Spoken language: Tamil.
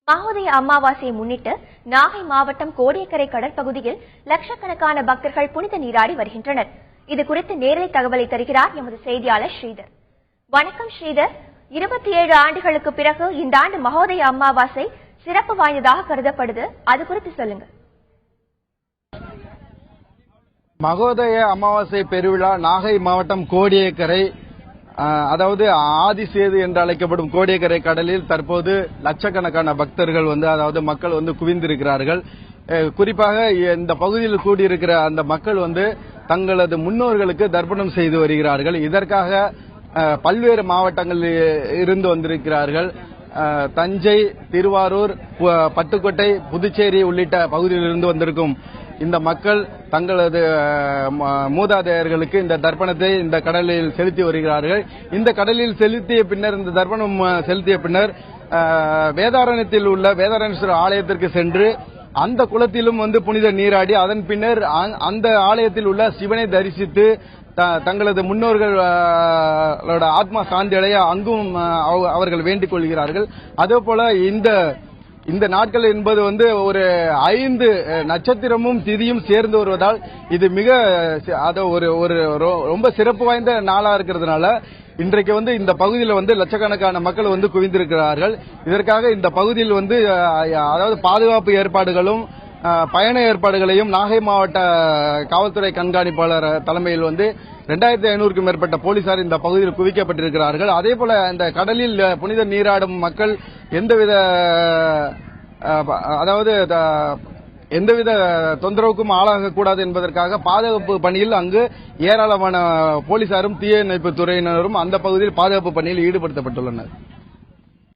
மகோதய அமாவாசையை முன்னிட்டு நாகை மாவட்டம் கோடியக்கரை கடற்பகுதியில் லட்சக்கணக்கான பக்தர்கள் புனித நீராடி வருகின்றனர். இதுகுறித்து நேரலை தகவலை தருகிறார் எமது செய்தியாளர் ஸ்ரீதர். வணக்கம் ஸ்ரீதர். 27 ஆண்டுகளுக்கு பிறகு இந்த ஆண்டு மகோதய அமாவாசை சிறப்பு வாய்ந்ததாக கருதப்படுது. அது குறித்து சொல்லுங்க. மகோதய அமாவாசை பெருவிழா நாகை மாவட்டம் கோடியக்கரை, அதாவது ஆதிசேது என்று அழைக்கப்படும் கோடியக்கரை கடலில் தற்போது லட்சக்கணக்கான பக்தர்கள் அதாவது மக்கள் குவிந்திருக்கிறார்கள். குறிப்பாக இந்த பகுதியில் கூடியிருக்கிற அந்த மக்கள் தங்களது முன்னோர்களுக்கு தர்ப்பணம் செய்து வருகிறார்கள். இதற்காக பல்வேறு மாவட்டங்களில் இருந்து வந்திருக்கிறார்கள். தஞ்சை, திருவாரூர், பட்டுக்கோட்டை, புதுச்சேரி உள்ளிட்ட பகுதியிலிருந்து வந்திருக்கும் இந்த மக்கள் தங்களது மூதாதையர்களுக்கு இந்த தர்ப்பணத்தை இந்த கடலில் செலுத்தி வருகிறார்கள். இந்த கடலில் செலுத்திய பின்னர், இந்த தர்ப்பணம் செலுத்திய பின்னர் வேதாரண்யத்தில் உள்ள வேதாரண்யேஸ்வரர் ஆலயத்திற்கு சென்று அந்த குளத்திலும் புனித நீராடி அதன் பின்னர் அந்த ஆலயத்தில் உள்ள சிவனை தரிசித்து தங்களது முன்னோர்களோட ஆத்மா சாந்தி அடைய அங்கும் அவர்கள் வேண்டிக் கொள்கிறார்கள். அதே போல இந்த நாட்கள் என்பது ஒரு 5 நட்சத்திரமும் திதியும் சேர்ந்து வருவதால் இது மிக ரொம்ப சிறப்பு வாய்ந்த நாளா இருக்கிறதுனால இன்றைக்கு இந்த பகுதியில் லட்சக்கணக்கான மக்கள் குவிந்திருக்கிறார்கள். இதற்காக இந்த பகுதியில் அதாவது பாதுகாப்பு ஏற்பாடுகளும் பயண ஏற்பாடுகளையும் நாகை மாவட்ட காவல்துறை கண்காணிப்பாளர் தலைமையில் 2500க்கும் மேற்பட்ட போலீசார் இந்த பகுதியில் குவிக்கப்பட்டிருக்கிறார்கள். அதே போல இந்த கடலில் புனித நீராடும் மக்கள் எந்தவித தொந்தரவுக்கும் ஆளாகக்கூடாது என்பதற்காக பாதுகாப்பு பணியில் அங்கு ஏராளமான போலீசாரும் தீயணைப்பு துறையினரும் அந்த பகுதியில் பாதுகாப்பு பணியில் ஈடுபடுத்தப்பட்டுள்ளனர்.